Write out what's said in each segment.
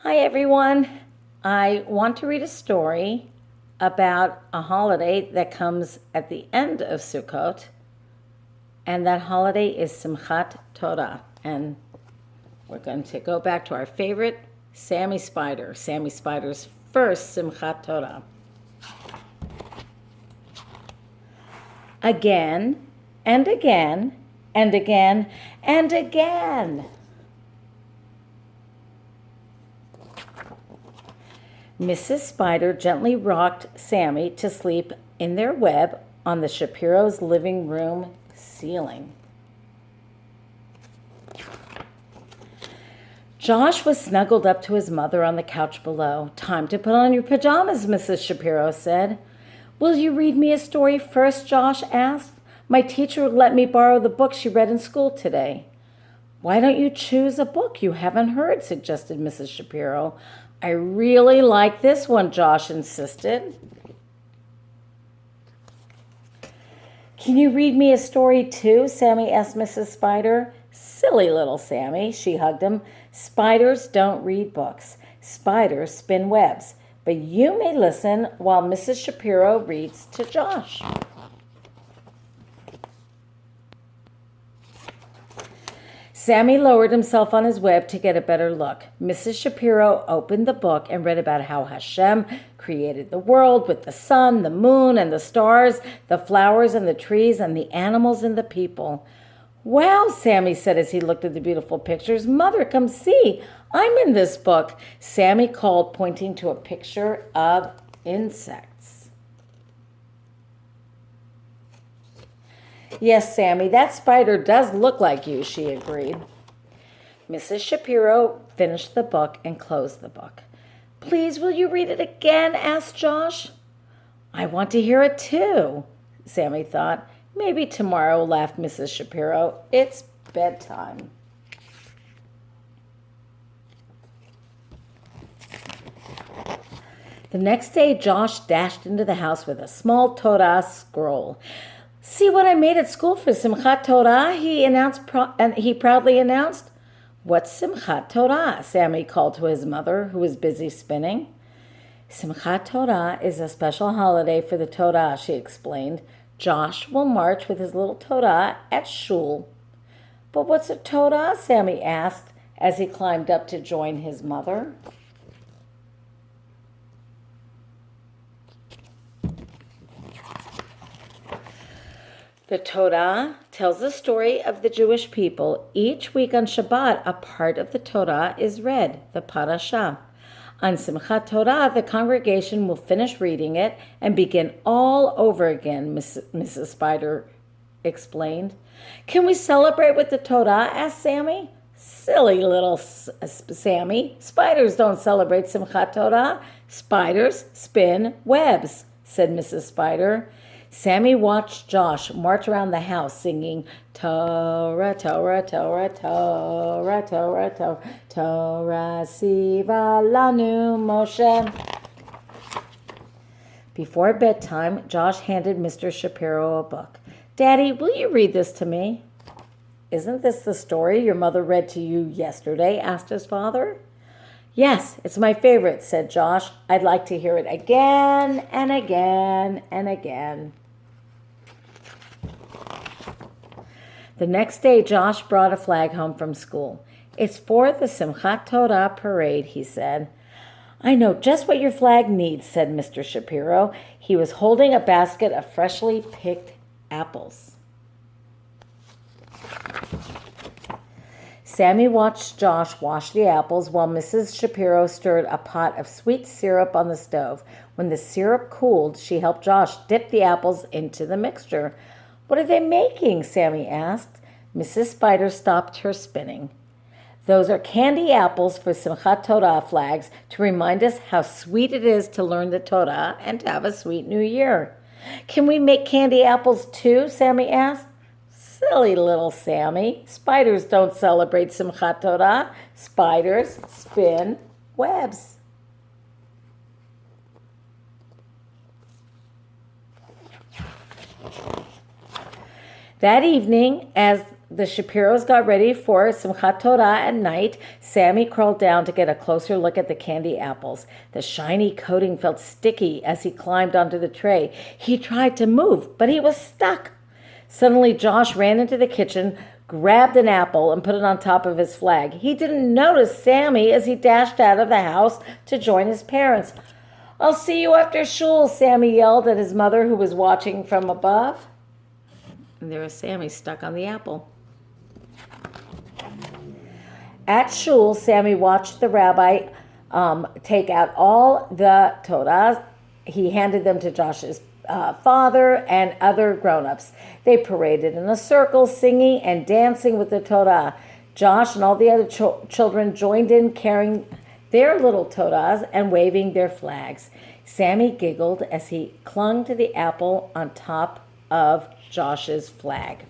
Hi, everyone. I want to read a story about a holiday that comes at the end of Sukkot, and that holiday is Simchat Torah. And we're going to go back to our favorite Sammy Spider, Sammy Spider's first Simchat Torah. Again and again and again and again. Mrs. Spider gently rocked Sammy to sleep in their web on the Shapiro's living room ceiling. Josh was snuggled up to his mother on the couch below. "Time to put on your pajamas," Mrs. Shapiro said. "Will you read me a story first?" Josh asked. "My teacher let me borrow the book she read in school today." "Why don't you choose a book you haven't heard?" suggested Mrs. Shapiro. "I really like this one," Josh insisted. "Can you read me a story too?" Sammy asked Mrs. Spider. "Silly little Sammy," she hugged him. "Spiders don't read books. Spiders spin webs. But you may listen while Mrs. Shapiro reads to Josh." Sammy lowered himself on his web to get a better look. Mrs. Shapiro opened the book and read about how Hashem created the world with the sun, the moon, and the stars, the flowers and the trees, and the animals and the people. "Wow," Sammy said as he looked at the beautiful pictures. "Mother, come see. I'm in this book," Sammy called, pointing to a picture of insects. "Yes, Sammy, that spider does look like you," she agreed. Mrs. Shapiro finished the book and closed the book. "Please, will you read it again?" asked Josh. "I want to hear it too," Sammy thought. "Maybe tomorrow," laughed Mrs. Shapiro. "It's bedtime." The next day, Josh dashed into the house with a small Torah scroll. "See what I made at school for Simchat Torah," he proudly announced. "What's Simchat Torah?" Sammy called to his mother, who was busy spinning. "Simchat Torah is a special holiday for the Torah," she explained. "Josh will march with his little Torah at shul." "But what's a Torah?" Sammy asked as he climbed up to join his mother. The Torah tells the story of the Jewish people. Each week on Shabbat, a part of the Torah is read, the parasha. On Simchat Torah, the congregation will finish reading it and begin all over again, Mrs. Spider explained. "Can we celebrate with the Torah?" asked Sammy. "Silly little Sammy. Spiders don't celebrate Simchat Torah. Spiders spin webs," said Mrs. Spider. Sammy watched Josh march around the house singing Torah, Torah, Torah, Torah, Torah, Torah, Torah, Siva Lanu Moshe. Before bedtime, Josh handed Mr. Shapiro a book. "Daddy, will you read this to me?" "Isn't this the story your mother read to you yesterday?" asked his father. "Yes, it's my favorite," said Josh. "I'd like to hear it again and again and again." The next day, Josh brought a flag home from school. "It's for the Simchat Torah parade," he said. "I know just what your flag needs," said Mr. Shapiro. He was holding a basket of freshly picked apples. Sammy watched Josh wash the apples while Mrs. Shapiro stirred a pot of sweet syrup on the stove. When the syrup cooled, she helped Josh dip the apples into the mixture. "What are they making?" Sammy asked. Mrs. Spider stopped her spinning. "Those are candy apples for Simchat Torah flags to remind us how sweet it is to learn the Torah and to have a sweet new year." "Can we make candy apples too?" Sammy asked. "Silly little Sammy. Spiders don't celebrate Simchat Torah. Spiders spin webs." That evening, as the Shapiros got ready for Simchat Torah at night, Sammy crawled down to get a closer look at the candy apples. The shiny coating felt sticky as he climbed onto the tray. He tried to move, but he was stuck. Suddenly, Josh ran into the kitchen, grabbed an apple, and put it on top of his flag. He didn't notice Sammy as he dashed out of the house to join his parents. "I'll see you after shul," Sammy yelled at his mother, who was watching from above. And there was Sammy stuck on the apple. At shul, Sammy watched the rabbi take out all the Torah. He handed them to Josh's father and other grown-ups. They paraded in a circle, singing and dancing with the Torah. Josh and all the other children joined in, carrying their little Torahs and waving their flags. Sammy giggled as he clung to the apple on top of Josh's flag.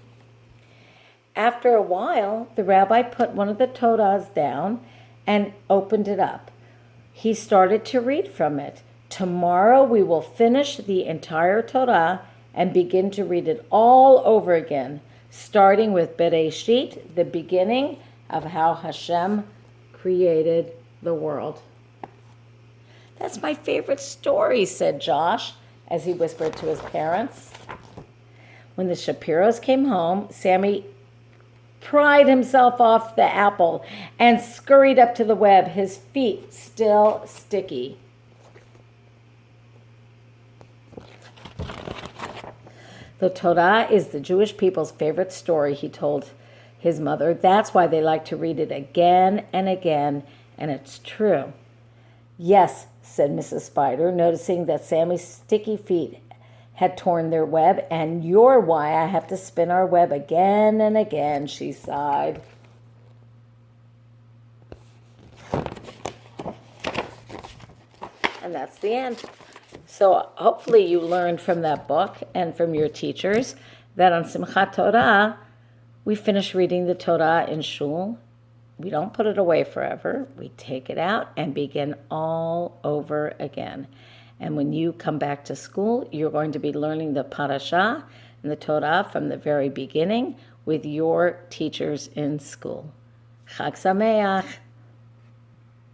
After a while, the rabbi put one of the Torahs down and opened it up. He started to read from it. "Tomorrow we will finish the entire Torah and begin to read it all over again, starting with Bereshit, the beginning of how Hashem created the world." "That's my favorite story," said Josh as he whispered to his parents. When the Shapiros came home, Sammy pried himself off the apple and scurried up to the web, his feet still sticky. The Torah is the Jewish people's favorite story, he told his mother. That's why they like to read it again and again, and it's true. "Yes," said Mrs. Spider, noticing that Sammy's sticky feet had torn their web, "and you're why I have to spin our web again and again," she sighed. And that's the end. So hopefully you learned from that book and from your teachers that on Simchat Torah, we finish reading the Torah in shul. We don't put it away forever. We take it out and begin all over again. And when you come back to school, you're going to be learning the parasha and the Torah from the very beginning with your teachers in school. Chag Sameach.